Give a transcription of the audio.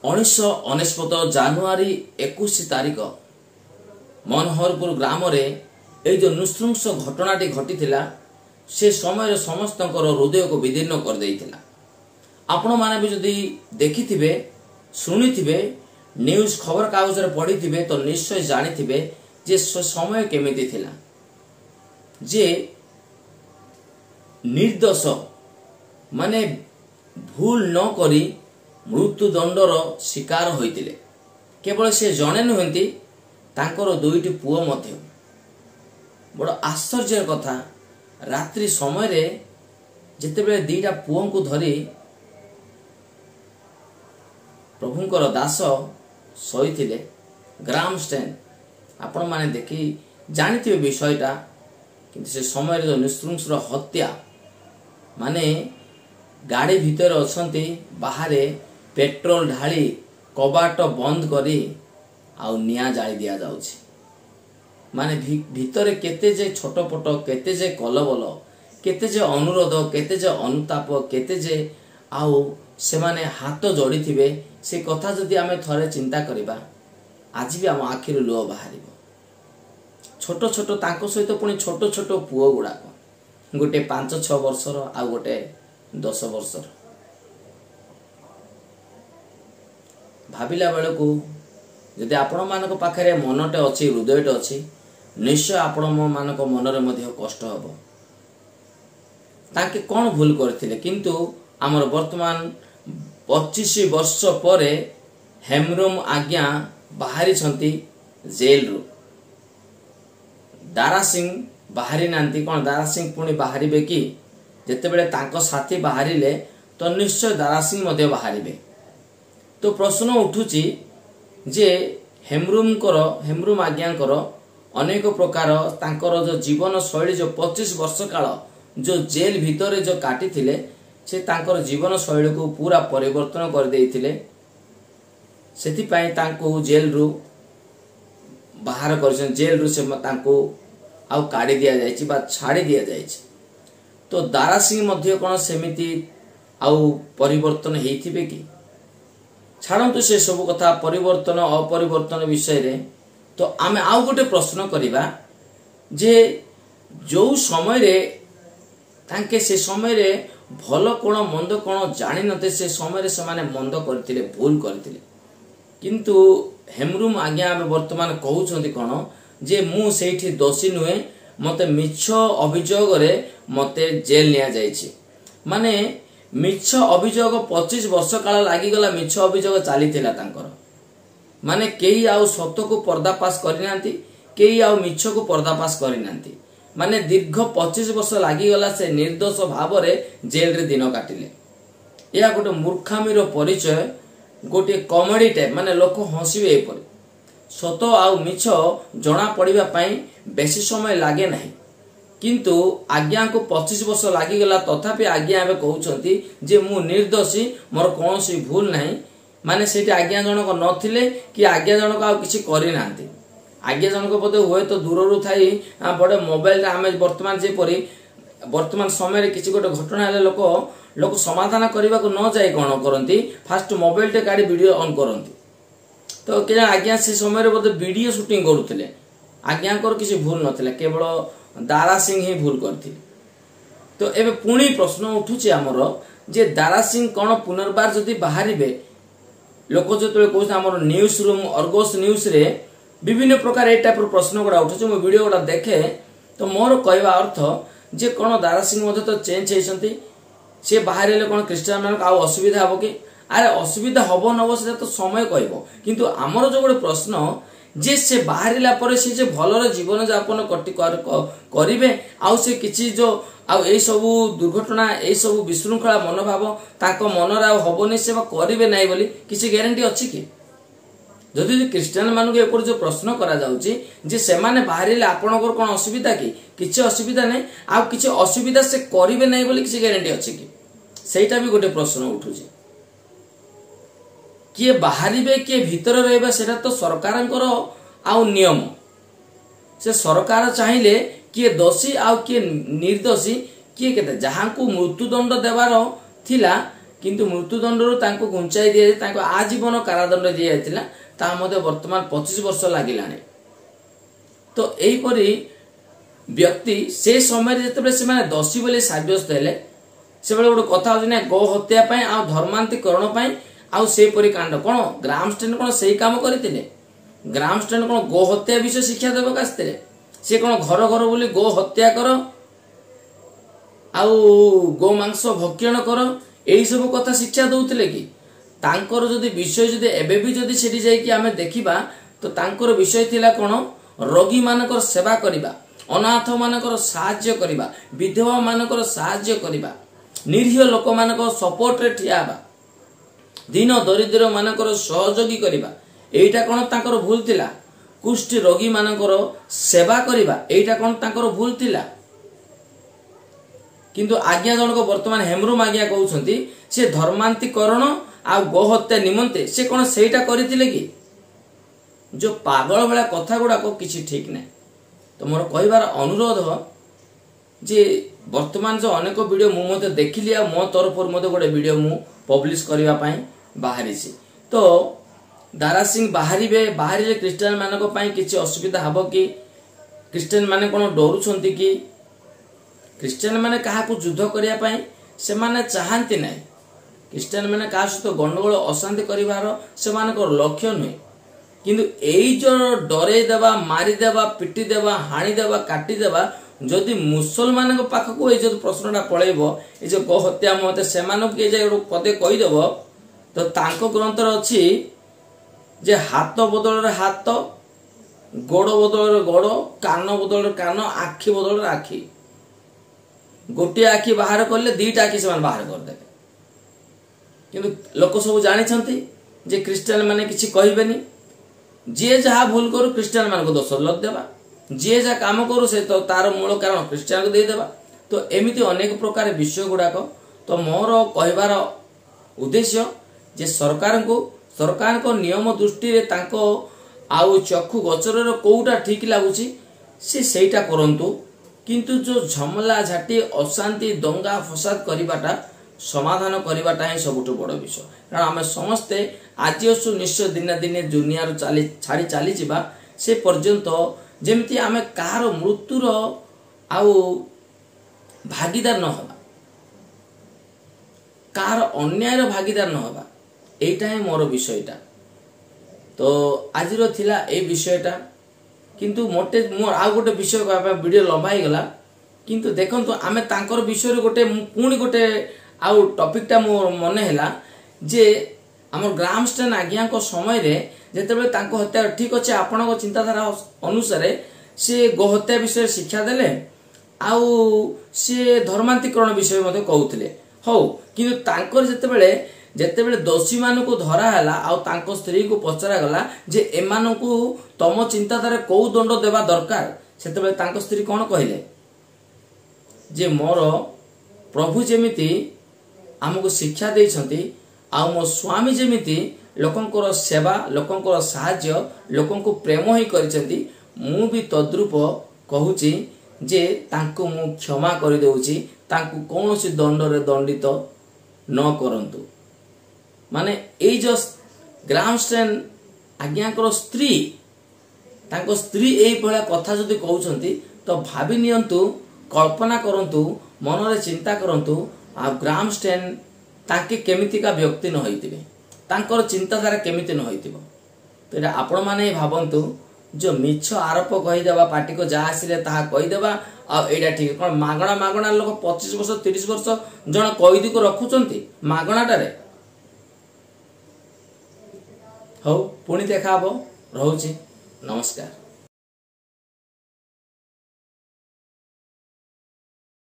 1999 ଜାନୁଆରୀ 21 ତାରିଖ मनोहरपुर ग्राम रे ए जो नृशंस घटनाटी घटीथिला से समय समस्त हृदय को विदीर्ण कर देइथिला। आपण माने भी जदि देखिथिबे सुनिथिबे न्यूज खबर कागज रे पढ़िथिबे तो निश्चय जानिथिबे जे समय केमिति थिला जे निर्दोष माने भूल न करी मृत्युदंडर शिकार होइतिले। केवल से जणे नुहंती तांकर दुईटी पुओ मध्य। बड़ आश्चर्य कथा रात्रि समय रे जेतेबेले दीटा पुओं को धरी प्रभुंकर दास सईथिले ग्राम स्टैंड। आपण माने देखी जानिथिबे विषयटा किंतु से समय जो निश्चृंसर हत्या माने गाड़ी भीतर अछंती बाहरे पेट्रोल ढाली कबाट बंद करी आउ निया जाली दिया जाउछि। माने भीतर केते जे छोटपट केते जे कलबल केते जे अनुरोध केते जे अनुताप केते जे आउ से माने हाथ जोड़ी थिबे से कथा जदि आमे थरे चिंता करिबा आज भी आम आखिर लुह बाहर। छोट छोट तांको सहित पुणी छोट छोट पुओ गुड़ाक गोटे 5-6 वर्षर आ गोटे 10 वर्षर। भाविला बेलू जदि आपण मानक पाखरे मनटे अच्छी हृदयटे अच्छी निश्चय आपण मानक मनरे मध्य कष्ट हबो ताके कौन भूल करथिले। किंतु आमर वर्तमान 25 वर्ष पर हेमरुम आज्ञा बाहरी छंती जेल रु। दारा सिंह बाहरी नांती कौन दारा सिंह पुणी बाहरिबे कि जेतेबेले तांको साथी बाहरिले तो निश्चय दारा सिंह मध्य बाहरिबे। तो प्रश्न उठुची जे हेमरुम आज्ञांकर अनेक प्रकार तांकर जो जीवन शैली जो 25 वर्ष काल जो जेल भीतर जो काटी थिले से तांकर जीवन शैली को पूरा परिवर्तन कर देइथिले। सेति पई तांको जेल रु बाहर करछन। जेल रु से तांको आउ काढ़ी दिया जायछि बा छाड़ी दिया जायछि। तो दारा सिंह मध्य कोन सेमिति आउ परिवर्तन हेइथिबे कि छाड़ंतु से सब कथा परिवर्तन अपरिवर्तन विषय रे। तो आमे आउ गोटे प्रश्न करिबा जे जो समय रे तांके से समय रे भलो कोन मंद कोन जानि नते से समय रे समाने मंद करथिले भूल करथिले। किंतु हेमरुम आज्ञा आमे वर्तमान कहउछंती कोन जे मु सेठी दोषी नुहे मते मिछ अभियोग रे मते जेल निया जायछि। माने मिछ अभियोग 25 वर्ष काल लागि गला मिछ अभियोग चालीथिला तांकर। माने केही आउ सत्य को पर्दापास करिनांती केही आउ मिछ को पर्दापास करिनांती। माने दीर्घ 25 वर्ष लागि गला से निर्दोष भाव रे जेल रे दिन काटिले। या गोटे मूर्खामीर परिचय गोटे कॉमेडी टाइप माने लोक हंसिबे एपरि सत आउ मिछ जना पड़िबा पई बेसी समय लागे नाही। किंतु आज्ञा को 25 वर्ष लागि गला तथापि आज्ञा आबे कहउछंती जे मु निर्दोषी मोर कोनोसी भूल नाही। माने सेठी आज्ञा जनक नथिले कि आज्ञा जनक आ किछि करि नांती। आज्ञा जनक पदे होय तो दूर रु थाई बडे मोबाइल रे आमे वर्तमान जे परि वर्तमान समय रे किछि गोटे घटना हेले लोक समाधान करबा को न जाय कोन करंती फास्ट मोबाइल टे गाड़ी वीडियो ऑन करंती। तो के आज्ञा से समय रे बदे वीडियो शूटिंग करूथिले। आज्ञा कर किछि भूल नथिले केवल दारा सिंह ही भूल करथिले। तो एबे पुणी प्रश्न उठुची हमरो जे दारा सिंह कोन पुनर्बार जदि बाहरिबे लोक जतले कहउछ हमरो न्यूज रूम अर्गस न्यूज रे विभिन्न प्रकार ए टाइप प्रश्न गुडा उठुछ। मो वीडियो गुडा देखे तो मोर कहवा अर्थ जे कोन दारा सिंह मधे तो चेंज हेसंती से बाहरिले कोन क्रिश्चियन मान आ असुविधा हबो कि अरे असुविधा हबो नबो से तो समय कहबो। किंतु हमरो जो गोटे प्रश्न जे से बाहरिला परे से जे भलरे जीवन यापन करिवे आउ से किछि जो आउ ए सब दुर्घटना ए सब विशृंखला मनोभाव ताको मनरा हबोनी से करिवे नै बोली किछि ग्यारंटी अछि कि जदि क्रिश्चियन मानु के ऊपर जो प्रश्न करा जाउची जे से माने बाहरिले आपनकर कोन असुविधा कि किछि असुविधा नै आउ किछि असुविधा से करिवे नै बोली किछि ग्यारंटी अछि कि सेटा भी गोटे प्रश्न उठुची। किए बाहरिबे किए भीतर रहबे सेटा तो सरकारंकर आउ नियम से सरकार चाहिले किए दोषी आउ किए निर्दोषी किए केते जहां को मृत्युदंड देवार थिला किंतु मृत्युदंड तांको घुंचाई दिए तांको आजीवन कारादंड दी जाइतिला ता मते वर्तमान 25 वर्ष लागिलानी। तो एहीपरि व्यक्ति से समय जेतेबेले से माने दोषी बोली साब्यस्त हेले से बेले गोटे कथा होछि ना गो हत्या पई आ धर्मांतरीकरण पई आ से परि कांड कोन ग्रामस्टैंड कोन सही काम करथिले। ग्रामस्टैंड कोन गो हत्या विषय शिक्षा देबो कास्ते से कोन घर घर बोली गो हत्या करो आउ गो मांस भक्षण करो एही सब कथा शिक्षा दउथिले कि तांकर जदि विषय जदि एबे भी जदि सेठी जाई कि हमें देखिबा तो तांकर विषय थिला कोन रोगी मानकर सेवा करिबा, अनाथ मानकर सहाय्य करिबा, विधवा मानकर सहाय्य करिबा, निरीह लोक मानकर सपोर्ट रे ठियाबा, दीन दरिद्र मानकर सहयोगी करिबा एटा कोन तांकर भूल थिला। कुष्ठ रोगी मानकर सेवा करिबा एटा कोन तांकर भूल थिला। किंतु आज्ञा जनक वर्तमान हेमरुम आज्ञा कहउछंती से धर्मांतरीकरण आ गो हत्या निमंते से कोन सेटा करिथिले कि जो पागल वाला कथा गुडा को किछि ठीक नै। तो मोर कहबार अनुरोध जे वर्तमान जो अनेक वीडियो मु मते देखिली आ मो तरफर मते गोटे वीडियो मु पब्लिश करबा पई बाहरी छी। तो दारा सिंह बाहरी क्रिश्चियन मानक पई किछि असुविधा हबो कि क्रिश्चियन माने कोन डरुछंती कि क्रिश्चियन माने काहा को युद्ध करिया पई से माने चाहंती नै। क्रिश्चियन माने काहा सहित गंडगोल अशांति करिवार से मानकर लक्ष्य नै। किंतु एई जो डरे देबा मारी देबा पिटी देबा हाणी देबा काटी देबा जदि मुसलमान को पाख को ए जो प्रश्नटा पळेबो ए जो गो हत्या मते से मानक के जे पदे कहि देबो तो तांको ग्रंथर अछि जे हाथ बदल रे हाथ, गोड़ बदल रे गोड़, कान बदल रे कान, आखि बदल रे आखि, गोटे आखि बाहर करले दीटा आखि समान बाहर कर देबे। किंतु लोक सब जानि छंती जे क्रिश्चियन माने किछि कहिबेनी, जे जहा भूल करू क्रिश्चियन मान को दोष लग देबा, जे जा काम करू से तो तार मूल कारण क्रिश्चियन को दे देबा। तो एमिति अनेक प्रकार विषय गुडाक तो मोर कहबार उद्देश्य जे सरकार को नियम दृष्टि रे तांको आउ चक्षु गोचर कोउटा ठीक लागुची से सेटा करंतु। किंतु जो झमला झाटी अशांति दंगा फसाद करिबाटा समाधान करिबाटा ही सबुठु बड़ विषय। कारण आमे समस्ते आज निश्चय दिन दिन दुनिया छाड़ी चली जिबा से पर्यंत जेमती आमे कार मृत्युर आउ भागीदार न होबा, कार अन्यायर भागीदार न होबा एटा ही मोर विषयटा। तो आज थिला ए विषयटा किंतु मोटे मोर आ गोटे विषय कहबा वीडियो लंबाई गला। किंतु देखंतु आमे तांकर विषय रे गोटे पुणी गोटे आउ टॉपिकटा मोर मने हैला जे हमर ग्रामस्टैंड आज्ञा को समय रे जेतेबेले तांको हत्या ठीक अछि आपन को चिंताधारा अनुसार से गो हत्या विषय शिक्षा देले आउ से धर्मांतरीकरण विषय मते कहउथिले हो। किंतु तांकर जेतेबेले दोषी मान को धरा हैला आउ तांको स्त्री को पचरा गला जे एमान को तम चिंताधारा को दंड देबा दरकार सेतेबेले तांको स्त्री कोन कहिले जे मोर प्रभु जेमिति हमको शिक्षा देइछंती आ मो स्वामी जेमिति लोकंकर सेवा लोकंकर सहाय्य लोकंको प्रेम ही करिसेंती मु भी तद्रूप कहूची जे तांको मु क्षमा करि देउची तांको कोनोसी दंड रे दंडित न करंतु। माने ए जो ग्रामस्टैंड आज्ञाकर स्त्री तांको स्त्री एई भला कथा जदि कहउछंती तो भाबी नियंतु कल्पना करंतु मन रे चिंता करंतु आ ग्रामस्टैंड ताके केमितिका व्यक्ति न होइतिबे तांकर चिंताधारा केमिति न होइतिबो। तो एटा आपण माने भाबंतु जो मिछ आरोप कहि देबा पार्टी को जा आसिले ताहा कहि देबा आ एटा ठीक कोन मागणा लोक 25 वर्ष 30 वर्ष जण कैदी को रखुचंती मागणाटारे। हो पुणी देखा हबो रहउची नमस्कार।